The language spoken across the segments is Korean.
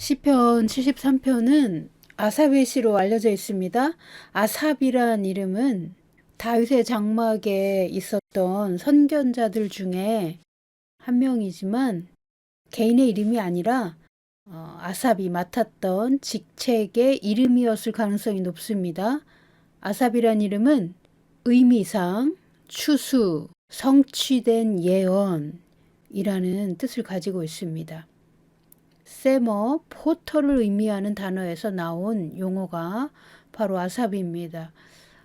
시편 73편은 아삽의 시로 알려져 있습니다. 아삽이란 이름은 다윗의 장막에 있었던 선견자들 중에 한 명이지만 개인의 이름이 아니라 아삽이 맡았던 직책의 이름이었을 가능성이 높습니다. 아삽이란 이름은 의미상 추수, 성취된 예언이라는 뜻을 가지고 있습니다. 세머, 포터를 의미하는 단어에서 나온 용어가 바로 아삽입니다.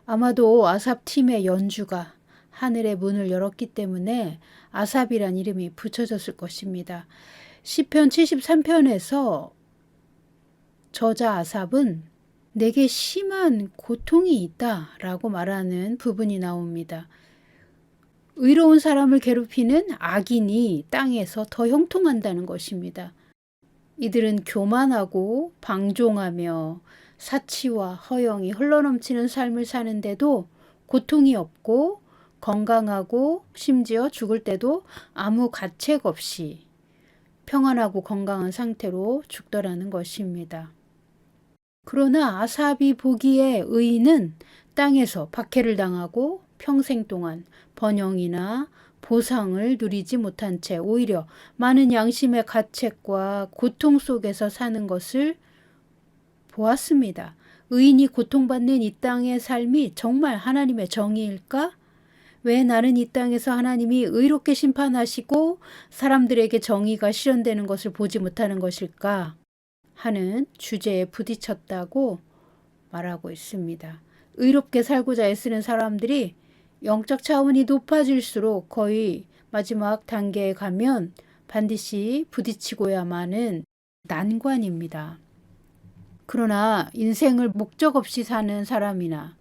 아마도 아삽 팀의 연주가 하늘의 문을 열었기 때문에 아삽이란 이름이 붙여졌을 것입니다. 시편 73편에서 저자 아삽은 내게 심한 고통이 있다 라고 말하는 부분이 나옵니다. 의로운 사람을 괴롭히는 악인이 땅에서 더 형통한다는 것입니다. 이들은 교만하고 방종하며 사치와 허영이 흘러넘치는 삶을 사는데도 고통이 없고 건강하고 심지어 죽을 때도 아무 가책 없이 평안하고 건강한 상태로 죽더라는 것입니다. 그러나 아삽이 보기에 의인은 땅에서 박해를 당하고 평생 동안 번영이나 보상을 누리지 못한 채 오히려 많은 양심의 가책과 고통 속에서 사는 것을 보았습니다. 의인이 고통받는 이 땅의 삶이 정말 하나님의 정의일까? 왜 나는 이 땅에서 하나님이 의롭게 심판하시고 사람들에게 정의가 실현되는 것을 보지 못하는 것일까? 하는 주제에 부딪혔다고 말하고 있습니다. 의롭게 살고자 애쓰는 사람들이 영적 차원이 높아질수록 거의 마지막 단계에 가면 반드시 부딪히고야만은 난관입니다. 그러나 인생을 목적 없이 사는 사람이나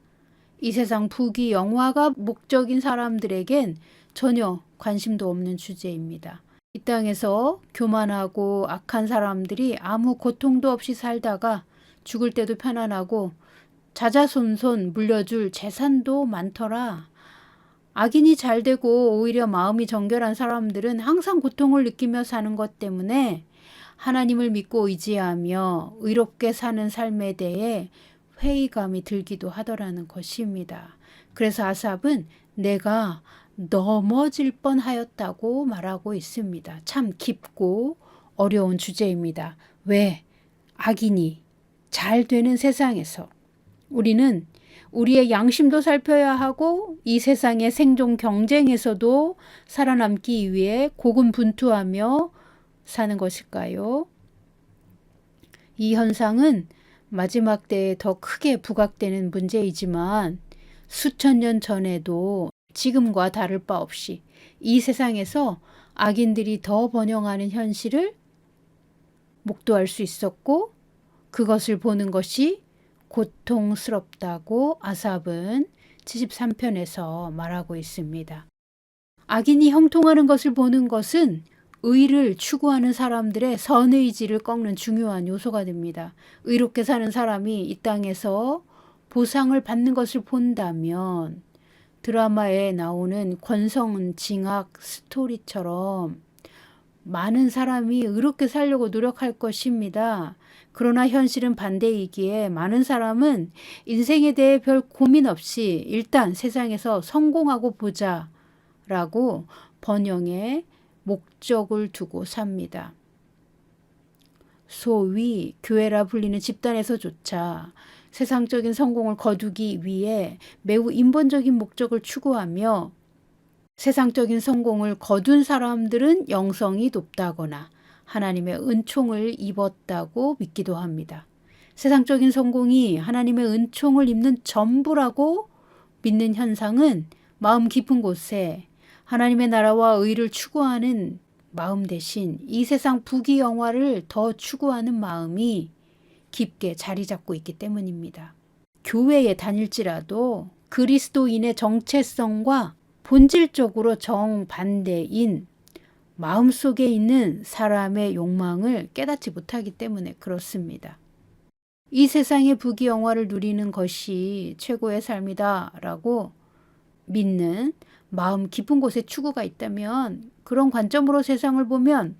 이 세상 부귀 영화가 목적인 사람들에겐 전혀 관심도 없는 주제입니다. 이 땅에서 교만하고 악한 사람들이 아무 고통도 없이 살다가 죽을 때도 편안하고 자자손손 물려줄 재산도 많더라. 악인이 잘 되고 오히려 마음이 정결한 사람들은 항상 고통을 느끼며 사는 것 때문에 하나님을 믿고 의지하며 의롭게 사는 삶에 대해 회의감이 들기도 하더라는 것입니다. 그래서 아삽은 내가 넘어질 뻔하였다고 말하고 있습니다. 참 깊고 어려운 주제입니다. 왜 악인이 잘 되는 세상에서 우리는 우리의 양심도 살펴야 하고 이 세상의 생존 경쟁에서도 살아남기 위해 고군분투하며 사는 것일까요? 이 현상은 마지막 때에 더 크게 부각되는 문제이지만 수천 년 전에도 지금과 다를 바 없이 이 세상에서 악인들이 더 번영하는 현실을 목도할 수 있었고 그것을 보는 것이 고통스럽다고 아삽은 73편에서 말하고 있습니다. 악인이 형통하는 것을 보는 것은 의를 추구하는 사람들의 선의지를 꺾는 중요한 요소가 됩니다. 의롭게 사는 사람이 이 땅에서 보상을 받는 것을 본다면 드라마에 나오는 권성징악 스토리처럼 많은 사람이 의롭게 살려고 노력할 것입니다. 그러나 현실은 반대이기에 많은 사람은 인생에 대해 별 고민 없이 일단 세상에서 성공하고 보자 라고 번영의 목적을 두고 삽니다. 소위 교회라 불리는 집단에서조차 세상적인 성공을 거두기 위해 매우 인본적인 목적을 추구하며 세상적인 성공을 거둔 사람들은 영성이 높다거나 하나님의 은총을 입었다고 믿기도 합니다. 세상적인 성공이 하나님의 은총을 입는 전부라고 믿는 현상은 마음 깊은 곳에 하나님의 나라와 의를 추구하는 마음 대신 이 세상 부귀 영화를 더 추구하는 마음이 깊게 자리 잡고 있기 때문입니다. 교회에 다닐지라도 그리스도인의 정체성과 본질적으로 정반대인 마음속에 있는 사람의 욕망을 깨닫지 못하기 때문에 그렇습니다. 이 세상의 부귀 영화를 누리는 것이 최고의 삶이다라고 믿는 마음 깊은 곳에 추구가 있다면 그런 관점으로 세상을 보면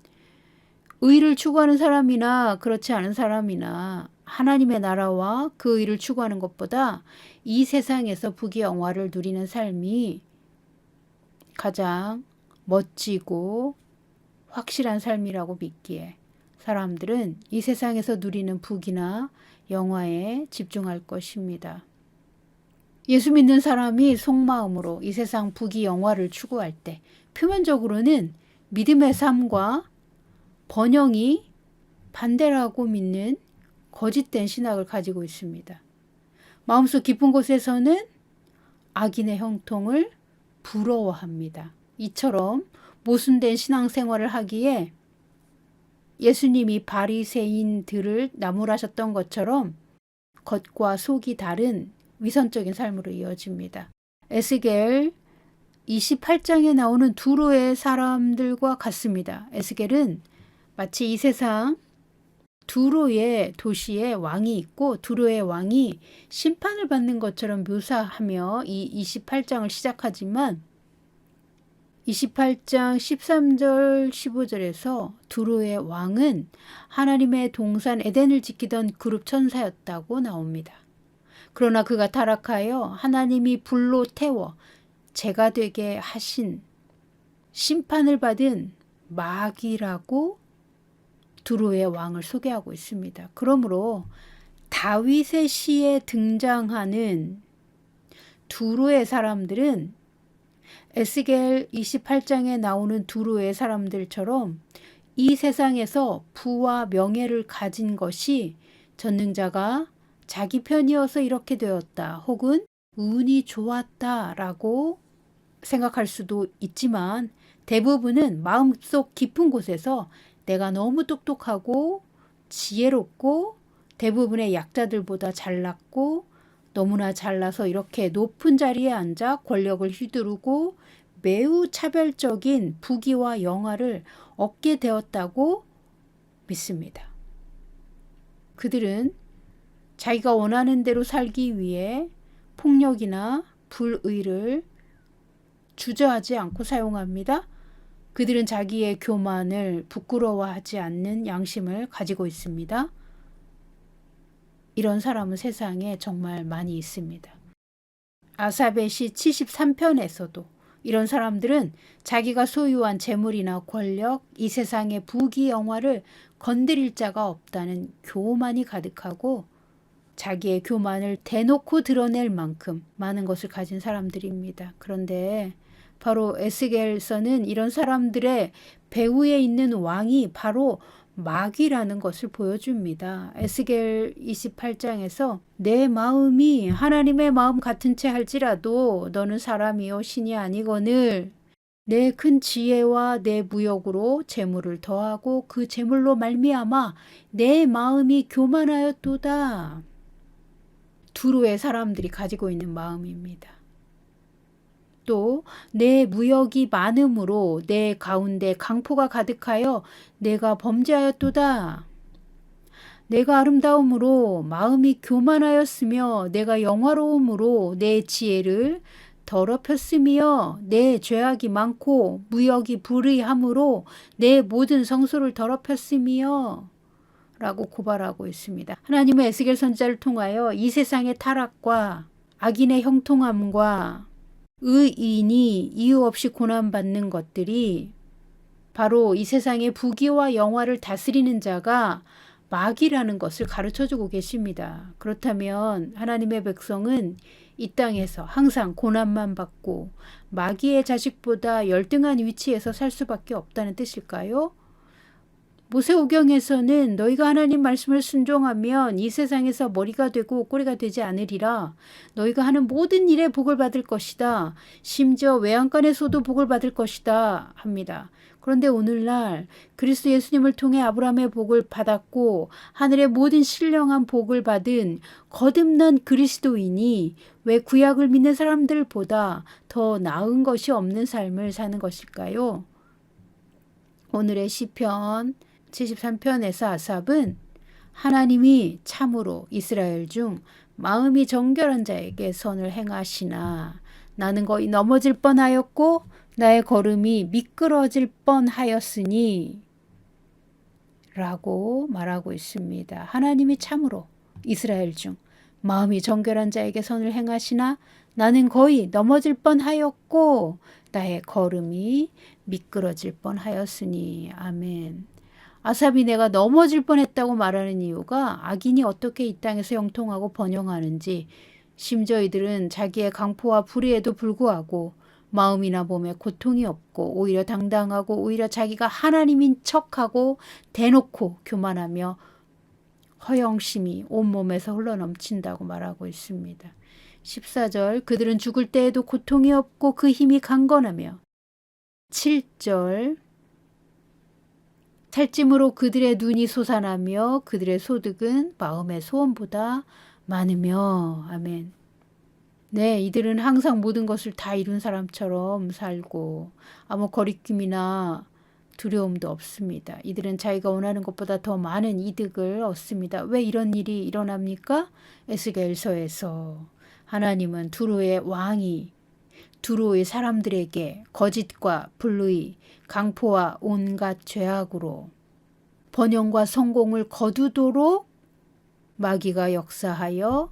의를 추구하는 사람이나 그렇지 않은 사람이나 하나님의 나라와 그 의를 추구하는 것보다 이 세상에서 부귀영화를 누리는 삶이 가장 멋지고 확실한 삶이라고 믿기에 사람들은 이 세상에서 누리는 부귀나 영화에 집중할 것입니다. 예수 믿는 사람이 속마음으로 이 세상 부귀 영화를 추구할 때 표면적으로는 믿음의 삶과 번영이 반대라고 믿는 거짓된 신학을 가지고 있습니다. 마음속 깊은 곳에서는 악인의 형통을 부러워합니다. 이처럼 모순된 신앙생활을 하기에 예수님이 바리새인들을 나무라셨던 것처럼 겉과 속이 다른 위선적인 삶으로 이어집니다. 에스겔 28장에 나오는 두로의 사람들과 같습니다. 에스겔은 마치 이 세상 두로의 도시에 왕이 있고 두로의 왕이 심판을 받는 것처럼 묘사하며 이 28장을 시작하지만 28장 13절 15절에서 두로의 왕은 하나님의 동산 에덴을 지키던 그룹 천사였다고 나옵니다. 그러나 그가 타락하여 하나님이 불로 태워 재가 되게 하신 심판을 받은 마귀라고 두로의 왕을 소개하고 있습니다. 그러므로 다윗의 시에 등장하는 두로의 사람들은 에스겔 28장에 나오는 두로의 사람들처럼 이 세상에서 부와 명예를 가진 것이 전능자가 자기 편이어서 이렇게 되었다 혹은 운이 좋았다라고 생각할 수도 있지만 대부분은 마음속 깊은 곳에서 내가 너무 똑똑하고 지혜롭고 대부분의 약자들보다 잘났고 너무나 잘나서 이렇게 높은 자리에 앉아 권력을 휘두르고 매우 차별적인 부귀와 영화를 얻게 되었다고 믿습니다. 그들은 자기가 원하는 대로 살기 위해 폭력이나 불의를 주저하지 않고 사용합니다. 그들은 자기의 교만을 부끄러워하지 않는 양심을 가지고 있습니다. 이런 사람은 세상에 정말 많이 있습니다. 아삽의 시 73편에서도 이런 사람들은 자기가 소유한 재물이나 권력, 이 세상의 부귀 영화를 건드릴 자가 없다는 교만이 가득하고 자기의 교만을 대놓고 드러낼 만큼 많은 것을 가진 사람들입니다. 그런데 바로 에스겔서는 이런 사람들의 배후에 있는 왕이 바로 마귀라는 것을 보여줍니다. 에스겔 28장에서 내 마음이 하나님의 마음 같은 채 할지라도 너는 사람이요 신이 아니거늘 내 큰 지혜와 내 무역으로 재물을 더하고 그 재물로 말미암아 내 마음이 교만하였도다. 두로의 사람들이 가지고 있는 마음입니다. 또 내 무역이 많음으로 내 가운데 강포가 가득하여 내가 범죄하였도다. 내가 아름다움으로 마음이 교만하였으며 내가 영화로움으로 내 지혜를 더럽혔으며 내 죄악이 많고 무역이 불의함으로 내 모든 성소를 더럽혔으며 라고 고발하고 있습니다. 하나님은 에스겔 선지자를 통하여 이 세상의 타락과 악인의 형통함과 의인이 이유 없이 고난받는 것들이 바로 이 세상의 부귀와 영화를 다스리는 자가 마귀라는 것을 가르쳐주고 계십니다. 그렇다면 하나님의 백성은 이 땅에서 항상 고난만 받고 마귀의 자식보다 열등한 위치에서 살 수밖에 없다는 뜻일까요? 모세오경에서는 너희가 하나님 말씀을 순종하면 이 세상에서 머리가 되고 꼬리가 되지 않으리라. 너희가 하는 모든 일에 복을 받을 것이다. 심지어 외양간에서도 복을 받을 것이다 합니다. 그런데 오늘날 그리스도 예수님을 통해 아브라함의 복을 받았고 하늘의 모든 신령한 복을 받은 거듭난 그리스도인이 왜 구약을 믿는 사람들보다 더 나은 것이 없는 삶을 사는 것일까요? 오늘의 시편 73편에서 아삽은 하나님이 참으로 이스라엘 중 마음이 정결한 자에게 선을 행하시나 나는 거의 넘어질 뻔하였고 나의 걸음이 미끄러질 뻔하였으니 라고 말하고 있습니다. 하나님이 참으로 이스라엘 중 마음이 정결한 자에게 선을 행하시나 나는 거의 넘어질 뻔하였고 나의 걸음이 미끄러질 뻔하였으니. 아멘. 아삽이 내가 넘어질 뻔했다고 말하는 이유가 악인이 어떻게 이 땅에서 형통하고 번영하는지, 심지어 이들은 자기의 강포와 불의에도 불구하고 마음이나 몸에 고통이 없고 오히려 당당하고 오히려 자기가 하나님인 척하고 대놓고 교만하며 허영심이 온몸에서 흘러넘친다고 말하고 있습니다. 14절 그들은 죽을 때에도 고통이 없고 그 힘이 강건하며. 7절 살찜으로 그들의 눈이 솟아나며 그들의 소득은 마음의 소원보다 많으며. 아멘. 네, 이들은 항상 모든 것을 다 이룬 사람처럼 살고 아무 거리낌이나 두려움도 없습니다. 이들은 자기가 원하는 것보다 더 많은 이득을 얻습니다. 왜 이런 일이 일어납니까? 에스겔서에서 하나님은 두로의 왕이 두로의 사람들에게 거짓과 불의, 강포와 온갖 죄악으로 번영과 성공을 거두도록 마귀가 역사하여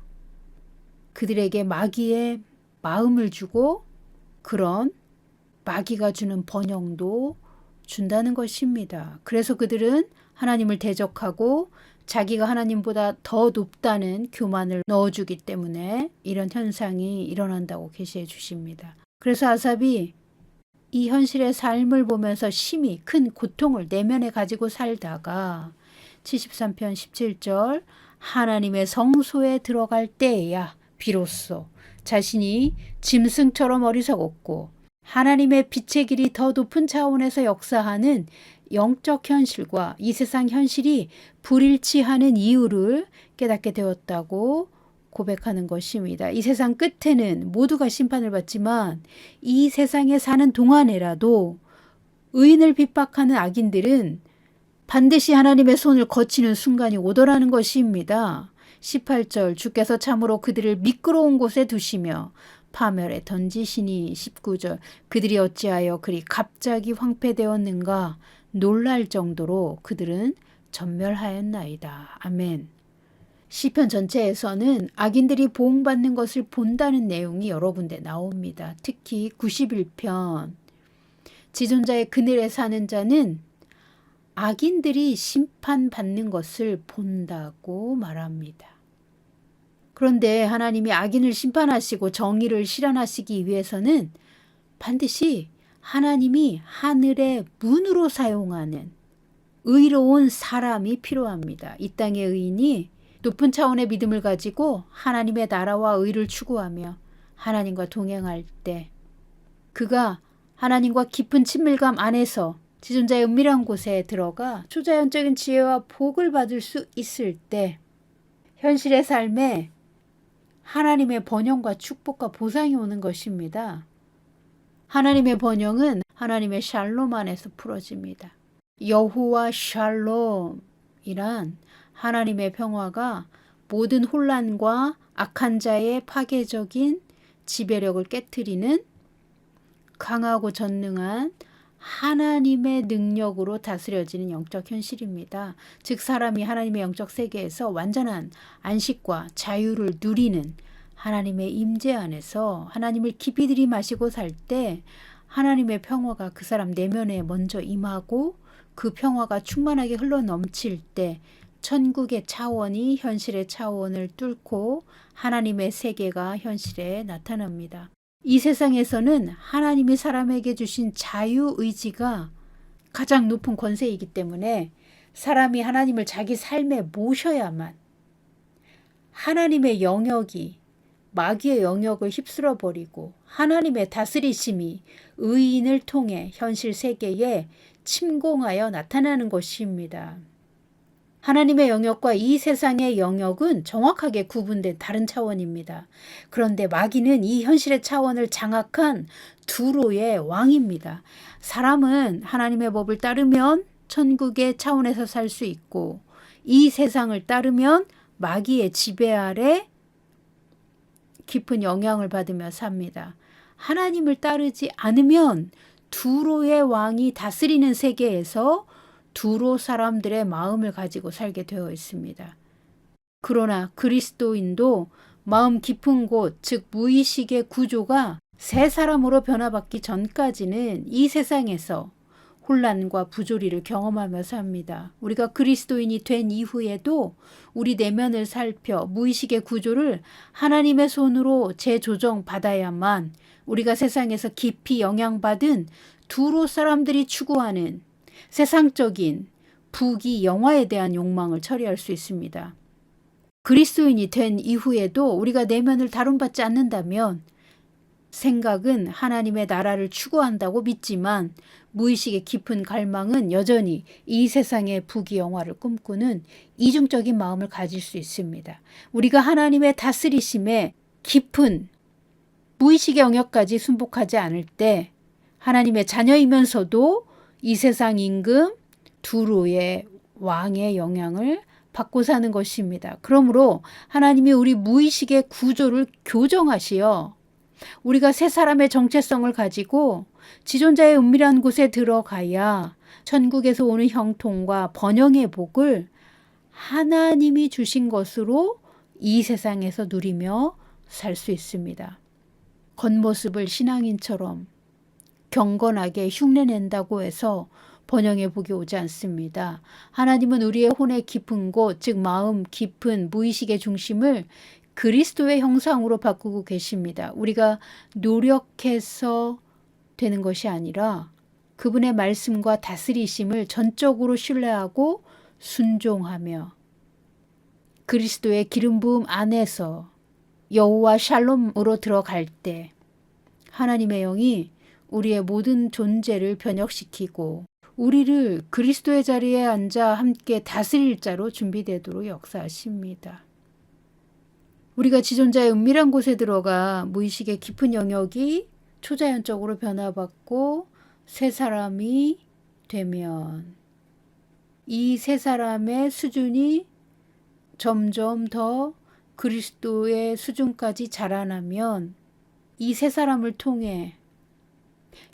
그들에게 마귀의 마음을 주고 그런 마귀가 주는 번영도 준다는 것입니다. 그래서 그들은 하나님을 대적하고 자기가 하나님보다 더 높다는 교만을 넣어주기 때문에 이런 현상이 일어난다고 계시해 주십니다. 그래서 아삽이 이 현실의 삶을 보면서 심히 큰 고통을 내면에 가지고 살다가 73편 17절 하나님의 성소에 들어갈 때에야 비로소 자신이 짐승처럼 어리석었고 하나님의 빛의 길이 더 높은 차원에서 역사하는 영적 현실과 이 세상 현실이 불일치하는 이유를 깨닫게 되었다고 고백하는 것입니다. 이 세상 끝에는 모두가 심판을 받지만 이 세상에 사는 동안에라도 의인을 핍박하는 악인들은 반드시 하나님의 손을 거치는 순간이 오더라는 것입니다. 18절 주께서 참으로 그들을 미끄러운 곳에 두시며 파멸에 던지시니. 19절 그들이 어찌하여 그리 갑자기 황폐되었는가 놀랄 정도로 그들은 전멸하였나이다. 아멘. 시편 전체에서는 악인들이 보응받는 것을 본다는 내용이 여러 군데 나옵니다. 특히 91편 지존자의 그늘에 사는 자는 악인들이 심판받는 것을 본다고 말합니다. 그런데 하나님이 악인을 심판하시고 정의를 실현하시기 위해서는 반드시 하나님이 하늘의 문으로 사용하는 의로운 사람이 필요합니다. 이 땅의 의인이 높은 차원의 믿음을 가지고 하나님의 나라와 의를 추구하며 하나님과 동행할 때 그가 하나님과 깊은 친밀감 안에서 지존자의 은밀한 곳에 들어가 초자연적인 지혜와 복을 받을 수 있을 때 현실의 삶에 하나님의 번영과 축복과 보상이 오는 것입니다. 하나님의 번영은 하나님의 샬롬 안에서 풀어집니다. 여호와 샬롬이란 하나님의 평화가 모든 혼란과 악한 자의 파괴적인 지배력을 깨트리는 강하고 전능한 하나님의 능력으로 다스려지는 영적 현실입니다. 즉 사람이 하나님의 영적 세계에서 완전한 안식과 자유를 누리는 하나님의 임재 안에서 하나님을 깊이 들이마시고 살 때 하나님의 평화가 그 사람 내면에 먼저 임하고 그 평화가 충만하게 흘러넘칠 때 천국의 차원이 현실의 차원을 뚫고 하나님의 세계가 현실에 나타납니다. 이 세상에서는 하나님이 사람에게 주신 자유의지가 가장 높은 권세이기 때문에 사람이 하나님을 자기 삶에 모셔야만 하나님의 영역이 마귀의 영역을 휩쓸어 버리고 하나님의 다스리심이 의인을 통해 현실 세계에 침공하여 나타나는 것입니다. 하나님의 영역과 이 세상의 영역은 정확하게 구분된 다른 차원입니다. 그런데 마귀는 이 현실의 차원을 장악한 두로의 왕입니다. 사람은 하나님의 법을 따르면 천국의 차원에서 살 수 있고 이 세상을 따르면 마귀의 지배 아래 깊은 영향을 받으며 삽니다. 하나님을 따르지 않으면 두로의 왕이 다스리는 세계에서 두로 사람들의 마음을 가지고 살게 되어 있습니다. 그러나 그리스도인도 마음 깊은 곳, 즉 무의식의 구조가 새 사람으로 변화받기 전까지는 이 세상에서 혼란과 부조리를 경험하며 삽니다. 우리가 그리스도인이 된 이후에도 우리 내면을 살펴 무의식의 구조를 하나님의 손으로 재조정 받아야만 우리가 세상에서 깊이 영향받은 두로 사람들이 추구하는 세상적인 부귀 영화에 대한 욕망을 처리할 수 있습니다. 그리스도인이 된 이후에도 우리가 내면을 다룬받지 않는다면 생각은 하나님의 나라를 추구한다고 믿지만 무의식의 깊은 갈망은 여전히 이 세상의 부귀 영화를 꿈꾸는 이중적인 마음을 가질 수 있습니다. 우리가 하나님의 다스리심에 깊은 무의식의 영역까지 순복하지 않을 때 하나님의 자녀이면서도 이 세상 임금 두로의 왕의 영향을 받고 사는 것입니다. 그러므로 하나님이 우리 무의식의 구조를 교정하시어 우리가 새 사람의 정체성을 가지고 지존자의 은밀한 곳에 들어가야 천국에서 오는 형통과 번영의 복을 하나님이 주신 것으로 이 세상에서 누리며 살 수 있습니다. 겉모습을 신앙인처럼 경건하게 흉내낸다고 해서 번영의 복이 오지 않습니다. 하나님은 우리의 혼의 깊은 곳, 즉 마음 깊은 무의식의 중심을 그리스도의 형상으로 바꾸고 계십니다. 우리가 노력해서 되는 것이 아니라 그분의 말씀과 다스리심을 전적으로 신뢰하고 순종하며 그리스도의 기름 부음 안에서 여호와 샬롬으로 들어갈 때 하나님의 영이 우리의 모든 존재를 변혁시키고 우리를 그리스도의 자리에 앉아 함께 다스릴 자로 준비되도록 역사하십니다. 우리가 지존자의 은밀한 곳에 들어가 무의식의 깊은 영역이 초자연적으로 변화받고 새 사람이 되면 이 새 사람의 수준이 점점 더 그리스도의 수준까지 자라나면 이 새 사람을 통해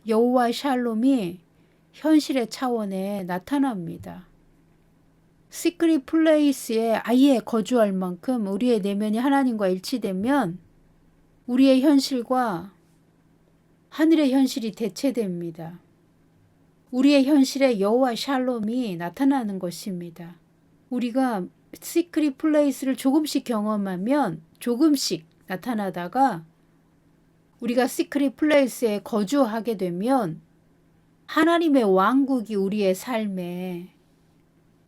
여호와 샬롬이 현실의 차원에 나타납니다. 시크릿 플레이스에 아예 거주할 만큼 우리의 내면이 하나님과 일치되면 우리의 현실과 하늘의 현실이 대체됩니다. 우리의 현실에 여호와 샬롬이 나타나는 것입니다. 우리가 시크릿 플레이스를 조금씩 경험하면 조금씩 나타나다가 우리가 시크릿 플레이스에 거주하게 되면 하나님의 왕국이 우리의 삶에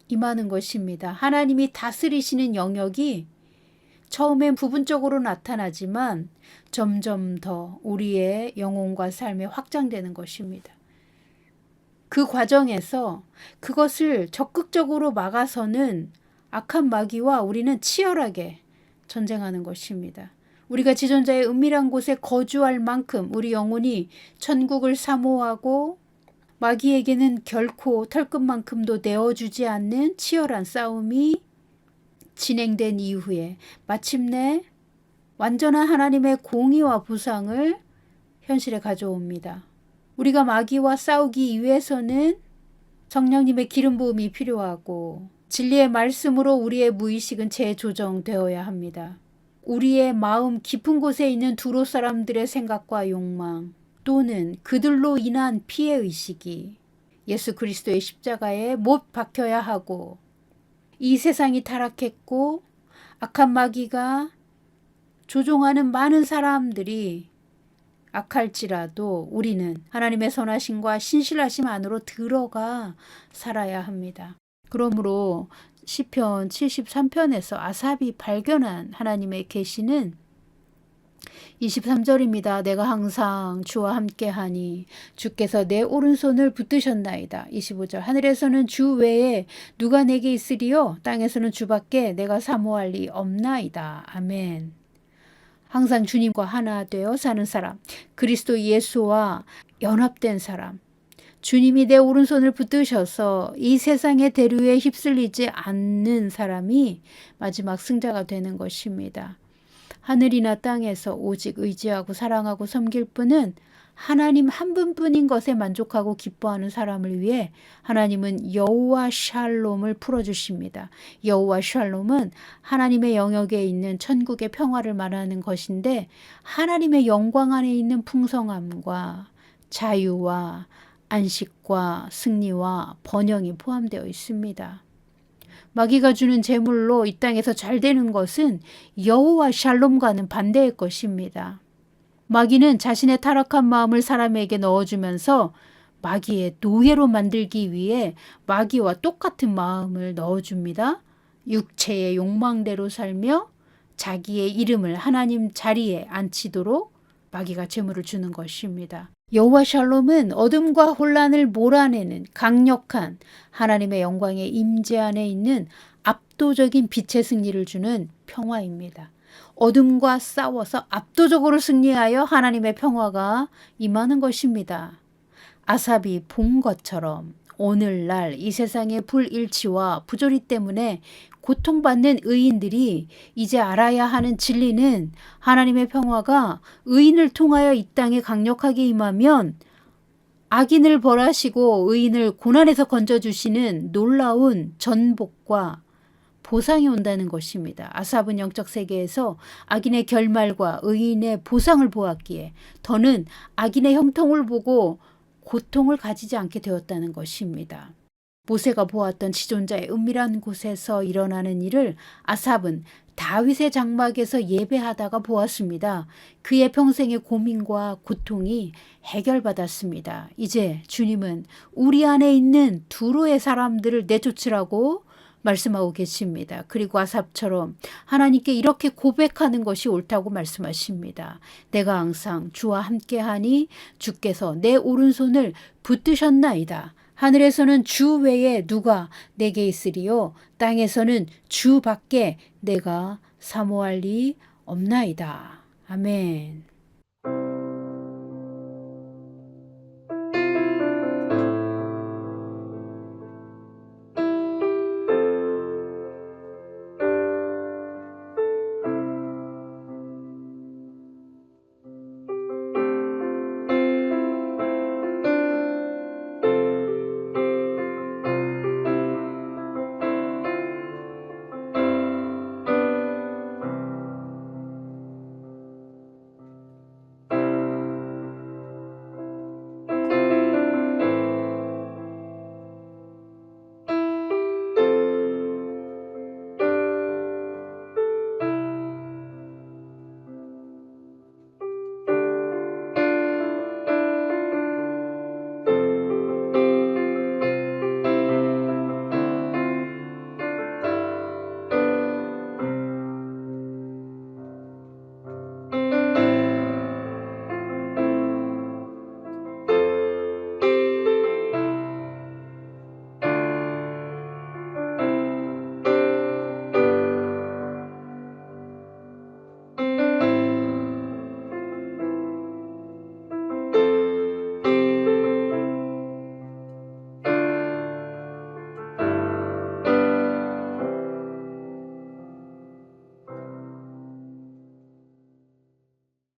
임하는 것입니다. 하나님이 다스리시는 영역이 처음엔 부분적으로 나타나지만 점점 더 우리의 영혼과 삶에 확장되는 것입니다. 그 과정에서 그것을 적극적으로 막아서는 악한 마귀와 우리는 치열하게 전쟁하는 것입니다. 우리가 지존자의 은밀한 곳에 거주할 만큼 우리 영혼이 천국을 사모하고 마귀에게는 결코 털끝만큼도 내어주지 않는 치열한 싸움이 진행된 이후에 마침내 완전한 하나님의 공의와 보상을 현실에 가져옵니다. 우리가 마귀와 싸우기 위해서는 성령님의 기름 부음이 필요하고 진리의 말씀으로 우리의 무의식은 재조정되어야 합니다. 우리의 마음 깊은 곳에 있는 두로 사람들의 생각과 욕망 또는 그들로 인한 피해의식이 예수 그리스도의 십자가에 못 박혀야 하고 이 세상이 타락했고 악한 마귀가 조종하는 많은 사람들이 악할지라도 우리는 하나님의 선하심과 신실하심 안으로 들어가 살아야 합니다. 그러므로 시편 73편에서 아삽이 발견한 하나님의 계시는 23절입니다. 내가 항상 주와 함께하니 주께서 내 오른손을 붙드셨나이다. 25절 하늘에서는 주 외에 누가 내게 있으리요 땅에서는 주밖에 내가 사모할 리 없나이다. 아멘. 항상 주님과 하나 되어 사는 사람, 그리스도 예수와 연합된 사람, 주님이 내 오른손을 붙드셔서 이 세상의 대류에 휩쓸리지 않는 사람이 마지막 승자가 되는 것입니다. 하늘이나 땅에서 오직 의지하고 사랑하고 섬길 분은 하나님 한 분뿐인 것에 만족하고 기뻐하는 사람을 위해 하나님은 여호와 샬롬을 풀어주십니다. 여호와 샬롬은 하나님의 영역에 있는 천국의 평화를 말하는 것인데 하나님의 영광 안에 있는 풍성함과 자유와 안식과 승리와 번영이 포함되어 있습니다. 마귀가 주는 재물로 이 땅에서 잘 되는 것은 여호와 샬롬과는 반대의 것입니다. 마귀는 자신의 타락한 마음을 사람에게 넣어주면서 마귀의 노예로 만들기 위해 마귀와 똑같은 마음을 넣어줍니다. 육체의 욕망대로 살며 자기의 이름을 하나님 자리에 앉히도록 마귀가 재물을 주는 것입니다. 여호와 샬롬은 어둠과 혼란을 몰아내는 강력한 하나님의 영광의 임재 안에 있는 압도적인 빛의 승리를 주는 평화입니다. 어둠과 싸워서 압도적으로 승리하여 하나님의 평화가 임하는 것입니다. 아삽이 본 것처럼 오늘날 이 세상의 불일치와 부조리 때문에 고통받는 의인들이 이제 알아야 하는 진리는 하나님의 평화가 의인을 통하여 이 땅에 강력하게 임하면 악인을 벌하시고 의인을 고난에서 건져주시는 놀라운 전복과 보상이 온다는 것입니다. 아삽은 영적 세계에서 악인의 결말과 의인의 보상을 보았기에 더는 악인의 형통을 보고 고통을 가지지 않게 되었다는 것입니다. 모세가 보았던 지존자의 은밀한 곳에서 일어나는 일을 아삽은 다윗의 장막에서 예배하다가 보았습니다. 그의 평생의 고민과 고통이 해결받았습니다. 이제 주님은 우리 안에 있는 두로의 사람들을 내쫓으라고 말씀하고 계십니다. 그리고 아삽처럼 하나님께 이렇게 고백하는 것이 옳다고 말씀하십니다. 내가 항상 주와 함께하니 주께서 내 오른손을 붙드셨나이다. 하늘에서는 주 외에 누가 내게 있으리요 땅에서는 주 밖에 내가 사모할 리 없나이다. 아멘.